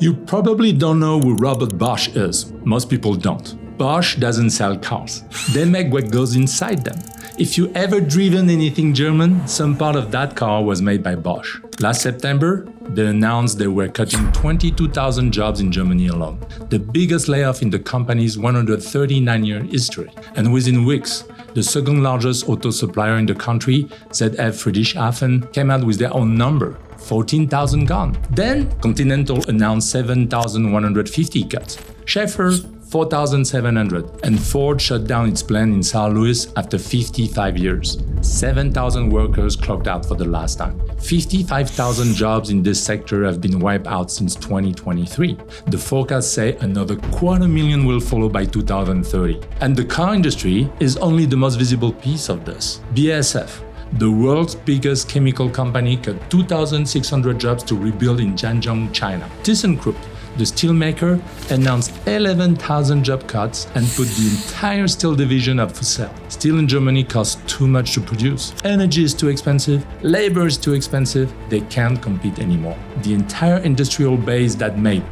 You probably don't know who Robert Bosch is. Most people don't. Bosch doesn't sell cars. They make what goes inside them. If you ever driven anything German, some part of that car was made by Bosch. Last September, they announced they were cutting 22,000 jobs in Germany alone, the biggest layoff in the company's 139-year history. And within weeks, the second largest auto supplier in the country, ZF Friedrichshafen, came out with their own number. 14,000 gone. Then Continental announced 7,150 cuts. Schaeffler 4,700, and Ford shut down its plant in St. Louis after 55 years. 7,000 workers clocked out for the last time. 55,000 jobs in this sector have been wiped out since 2023. The forecasts say another 250,000 will follow by 2030. And the car industry is only the most visible piece of this. BASF, the world's biggest chemical company, cut 2,600 jobs to rebuild in Zhanjiang, China. Thyssenkrupp, the steelmaker, announced 11,000 job cuts and put the entire steel division up for sale. Steel in Germany costs too much to produce. Energy is too expensive, labor is too expensive, they can't compete anymore. The entire industrial base that made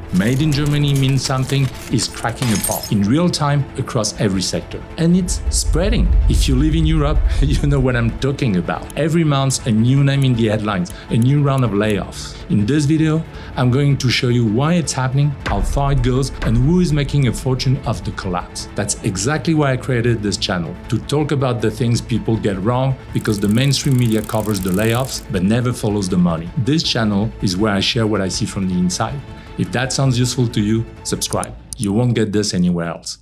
in Germany means something is cracking apart in real time across every sector. And it's spreading. If you live in Europe, you know what I'm talking about. Every month, a new name in the headlines, a new round of layoffs. In this video, I'm going to show you why it's happening, how far it goes, and who is making a fortune of the collapse. That's exactly why I created this channel, to talk about the things people get wrong because the mainstream media covers the layoffs but never follows the money. This channel is where I share what I see from the inside. If that sounds useful to you, subscribe. You won't get this anywhere else.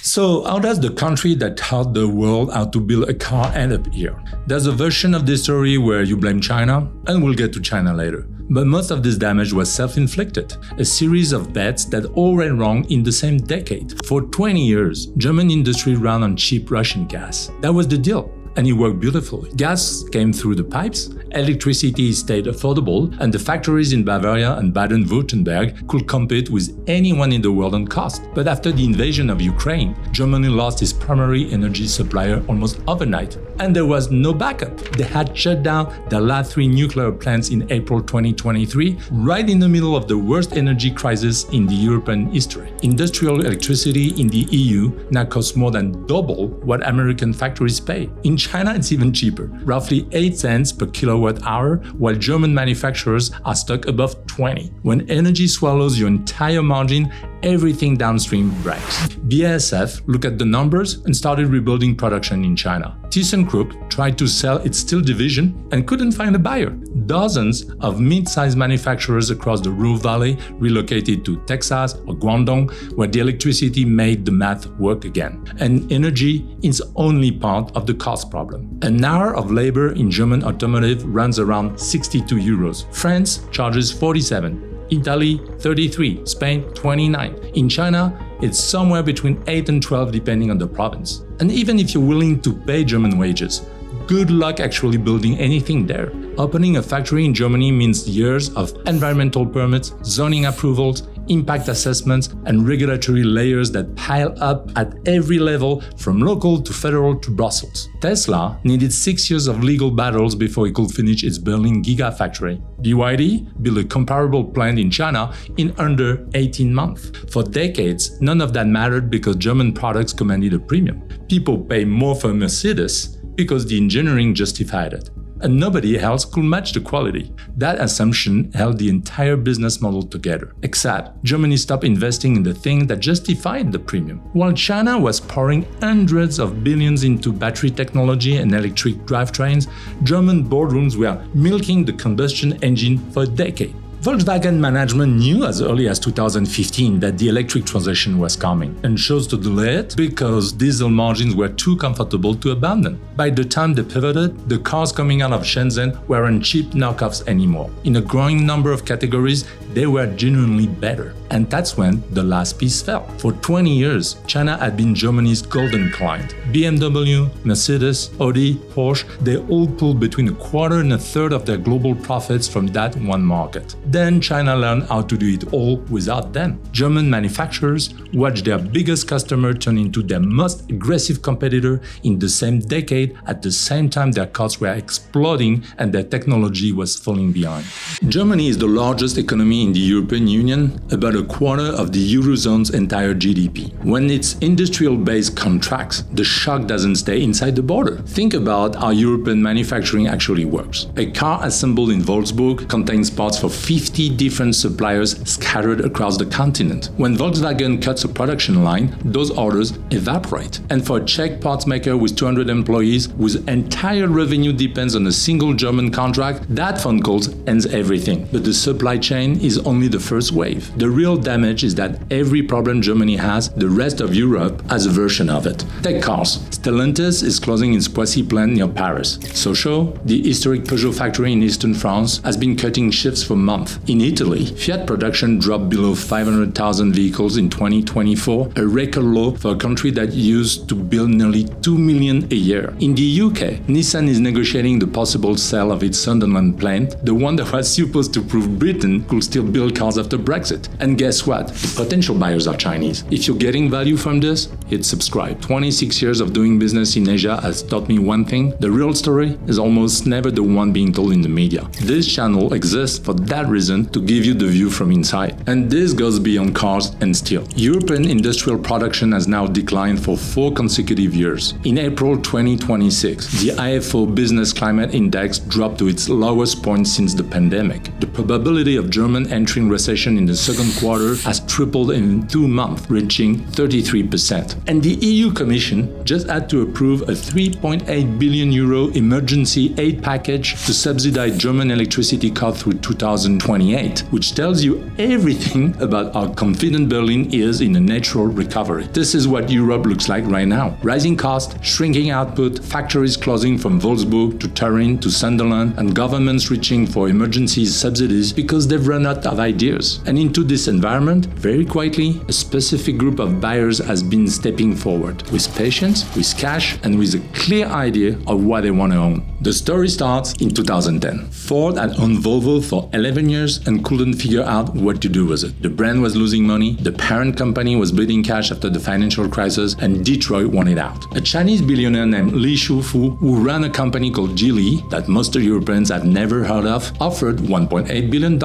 So how does the country that taught the world how to build a car end up here? There's a version of this story where you blame China, and we'll get to China later. But most of this damage was self-inflicted, a series of bets that all went wrong in the same decade. For 20 years, German industry ran on cheap Russian gas. That was the deal. And it worked beautifully. Gas came through the pipes, electricity stayed affordable, and the factories in Bavaria and Baden-Württemberg could compete with anyone in the world on cost. But after the invasion of Ukraine, Germany lost its primary energy supplier almost overnight, and there was no backup. They had shut down their last 3 nuclear plants in April 2023, right in the middle of the worst energy crisis in the European history. Industrial electricity in the EU now costs more than double what American factories pay. In China, it's even cheaper, roughly 8 cents per kilowatt hour, while German manufacturers are stuck above 20. When energy swallows your entire margin, everything downstream breaks. BASF looked at the numbers and started rebuilding production in China. Thyssenkrupp tried to sell its steel division and couldn't find a buyer. Dozens of mid-sized manufacturers across the Ruhr Valley relocated to Texas or Guangdong, where the electricity made the math work again. And energy is only part of the cost problem. An hour of labor in German automotive runs around 62 euros. France charges 47. Italy 33, Spain 29. In China, it's somewhere between 8 and 12 depending on the province. And even if you're willing to pay German wages, good luck actually building anything there. Opening a factory in Germany means years of environmental permits, zoning approvals, impact assessments, and regulatory layers that pile up at every level, from local to federal to Brussels. Tesla needed 6 years of legal battles before it could finish its Berlin Gigafactory. BYD built a comparable plant in China in under 18 months. For decades, none of that mattered because German products commanded a premium. People pay more for Mercedes because the engineering justified it. And nobody else could match the quality. That assumption held the entire business model together. Except Germany stopped investing in the things that justified the premium. While China was pouring hundreds of billions into battery technology and electric drivetrains, German boardrooms were milking the combustion engine for a decade. Volkswagen management knew as early as 2015 that the electric transition was coming and chose to delay it because diesel margins were too comfortable to abandon. By the time they pivoted, the cars coming out of Shenzhen weren't cheap knockoffs anymore. In a growing number of categories, they were genuinely better. And that's when the last piece fell. For 20 years, China had been Germany's golden client. BMW, Mercedes, Audi, Porsche, they all pulled between a quarter and a third of their global profits from that one market. Then China learned how to do it all without them. German manufacturers watched their biggest customer turn into their most aggressive competitor in the same decade, at the same time their costs were exploding and their technology was falling behind. Germany is the largest economy in the European Union, about a quarter of the Eurozone's entire GDP. When its industrial base contracts, the shock doesn't stay inside the border. Think about how European manufacturing actually works. A car assembled in Wolfsburg contains parts for 50 different suppliers scattered across the continent. When Volkswagen cuts a production line, those orders evaporate. And for a Czech parts maker with 200 employees, whose entire revenue depends on a single German contract, that phone call ends everything. But the supply chain is only the first wave. The real damage is that every problem Germany has, the rest of Europe has a version of it. Take cars. Stellantis is closing its Poissy plant near Paris. Sochaux, the historic Peugeot factory in eastern France, has been cutting shifts for months. In Italy, Fiat production dropped below 500,000 vehicles in 2024, a record low for a country that used to build nearly 2 million a year. In the UK, Nissan is negotiating the possible sale of its Sunderland plant, the one that was supposed to prove Britain could still build cars after Brexit. And guess what? The potential buyers are Chinese. If you're getting value from this, hit subscribe. 26 years of doing business in Asia has taught me one thing: the real story is almost never the one being told in the media. This channel exists for that reason, to give you the view from inside. And this goes beyond cars and steel. European industrial production has now declined for 4 consecutive years. In April 2026, the IFO Business Climate Index dropped to its lowest point since the pandemic. The probability of Germany entering recession in the second quarter has tripled in 2 months, reaching 33%. And the EU Commission just had to approve a 3.8 billion euro emergency aid package to subsidize German electricity costs through 2028, which tells you everything about how confident Berlin is in a natural recovery. This is what Europe looks like right now. Rising costs, shrinking output, factories closing from Wolfsburg to Turin to Sunderland, and governments reaching for emergency subsidies because they've run out of ideas. And into this environment, very quietly, a specific group of buyers has been stepping forward, with patience, with cash, and with a clear idea of what they want to own. The story starts in 2010. Ford had owned Volvo for 11 years and couldn't figure out what to do with it. The brand was losing money, the parent company was bleeding cash after the financial crisis, and Detroit wanted out. A Chinese billionaire named Li Shufu, who ran a company called Geely, that most Europeans have never heard of, offered $1.8 billion.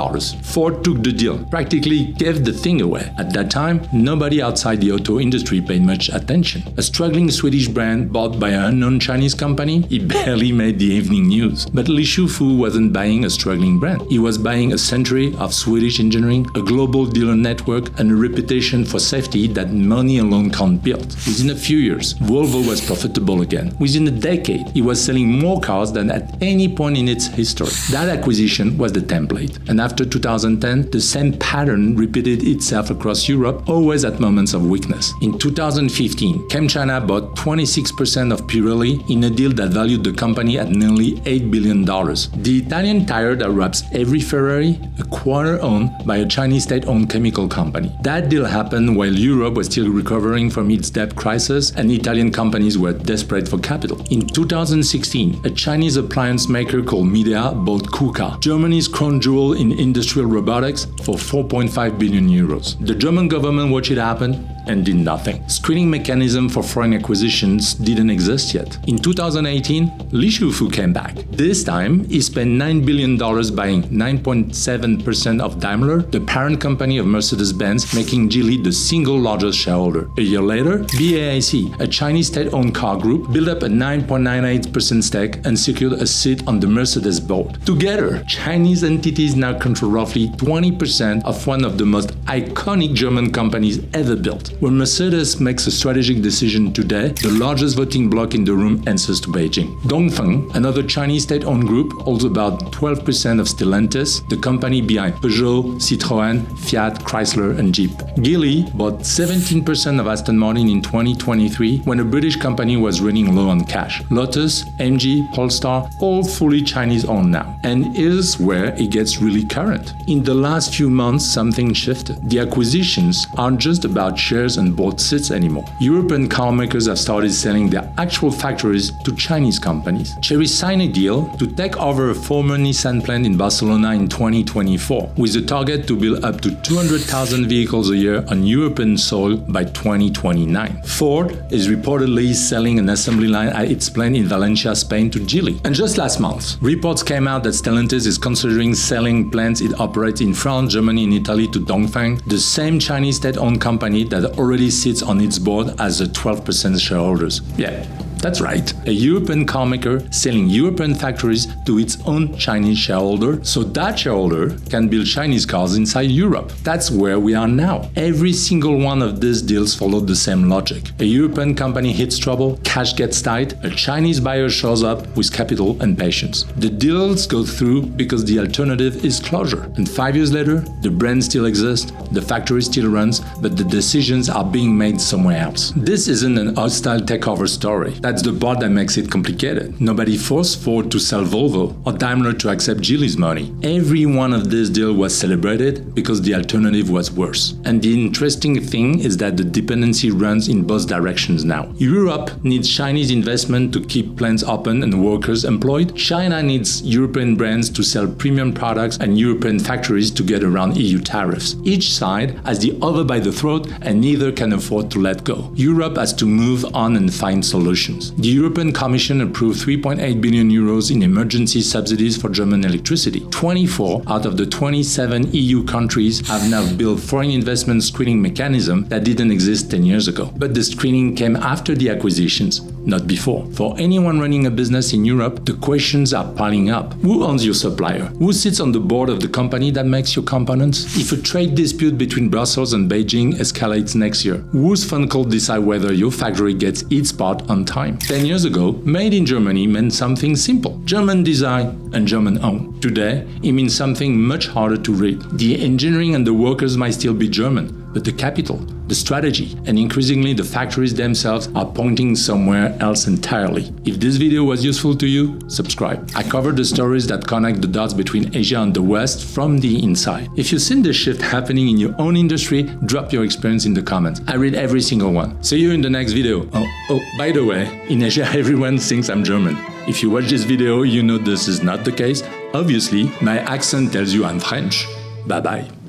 Ford took the deal, practically gave the thing away. At that time, nobody outside the auto industry paid much attention. A struggling Swedish brand bought by an unknown Chinese company, it barely made the evening news. But Li Shufu wasn't buying a struggling brand. He was buying a century of Swedish engineering, a global dealer network, and a reputation for safety that money alone can't build. Within a few years, Volvo was profitable again. Within a decade, it was selling more cars than at any point in its history. That acquisition was the template. And after 2010, the same pattern repeated itself across Europe, always at moments of weakness. In 2015, ChemChina bought 26% of Pirelli in a deal that valued the company at nearly $8 billion. The Italian tire that wraps every Ferrari, a quarter owned by a Chinese state-owned chemical company. That deal happened while Europe was still recovering from its debt crisis and Italian companies were desperate for capital. In 2016, a Chinese appliance maker called Midea bought KUKA, Germany's crown jewel in industrial robotics, for 4.5 billion euros. The German government watched it happen and did nothing. Screening mechanism for foreign acquisitions didn't exist yet. In 2018, Li Shufu came back. This time, he spent $9 billion buying 9.7% of Daimler, the parent company of Mercedes-Benz, making Geely the single largest shareholder. A year later, BAIC, a Chinese state-owned car group, built up a 9.98% stake and secured a seat on the Mercedes board. Together, Chinese entities now control roughly 20% of one of the most iconic German companies ever built. When Mercedes makes a strategic decision today, the largest voting bloc in the room answers to Beijing. Dongfeng, another Chinese state-owned group, holds about 12% of Stellantis, the company behind Peugeot, Citroën, Fiat, Chrysler, and Jeep. Geely bought 17% of Aston Martin in 2023 when a British company was running low on cash. Lotus, MG, Polestar, all fully Chinese-owned now. And here's where it gets really current. In the last few months, something shifted. The acquisitions aren't just about shares and board seats anymore. European car makers have started selling their actual factories to Chinese companies. Chery signed a deal to take over a former Nissan plant in Barcelona in 2024, with a target to build up to 200,000 vehicles a year on European soil by 2029. Ford is reportedly selling an assembly line at its plant in Valencia, Spain to Geely. And just last month, reports came out that Stellantis is considering selling plants it operates in France, Germany, and Italy to Dongfeng, the same Chinese state-owned company that already sits on its board as a 12% shareholders. Yeah. That's right, a European carmaker selling European factories to its own Chinese shareholder, so that shareholder can build Chinese cars inside Europe. That's where we are now. Every single one of these deals followed the same logic. A European company hits trouble, cash gets tight, a Chinese buyer shows up with capital and patience. The deals go through because the alternative is closure. And 5 years later, the brand still exists, the factory still runs, but the decisions are being made somewhere else. This isn't an hostile takeover story. That's the part that makes it complicated. Nobody forced Ford to sell Volvo or Daimler to accept Geely's money. Every one of these deals was celebrated because the alternative was worse. And the interesting thing is that the dependency runs in both directions now. Europe needs Chinese investment to keep plants open and workers employed. China needs European brands to sell premium products and European factories to get around EU tariffs. Each side has the other by the throat and neither can afford to let go. Europe has to move on and find solutions. The European Commission approved 3.8 billion euros in emergency subsidies for German electricity. 24 out of the 27 EU countries have now built foreign investment screening mechanism that didn't exist 10 years ago. But the screening came after the acquisitions, not before. For anyone running a business in Europe, the questions are piling up. Who owns your supplier? Who sits on the board of the company that makes your components? If a trade dispute between Brussels and Beijing escalates next year, whose phone call decide whether your factory gets its part on time? 10 years ago, made in Germany meant something simple: German design and German owned. Today, it means something much harder to read. The engineering and the workers might still be German, but the capital, the strategy, and increasingly the factories themselves are pointing somewhere else entirely. If this video was useful to you, subscribe. I covered the stories that connect the dots between Asia and the West from the inside. If you've seen this shift happening in your own industry, drop your experience in the comments. I read every single one. See you in the next video. Oh, by the way, in Asia everyone thinks I'm German. If you watch this video, you know this is not the case. Obviously, my accent tells you I'm French. Bye bye.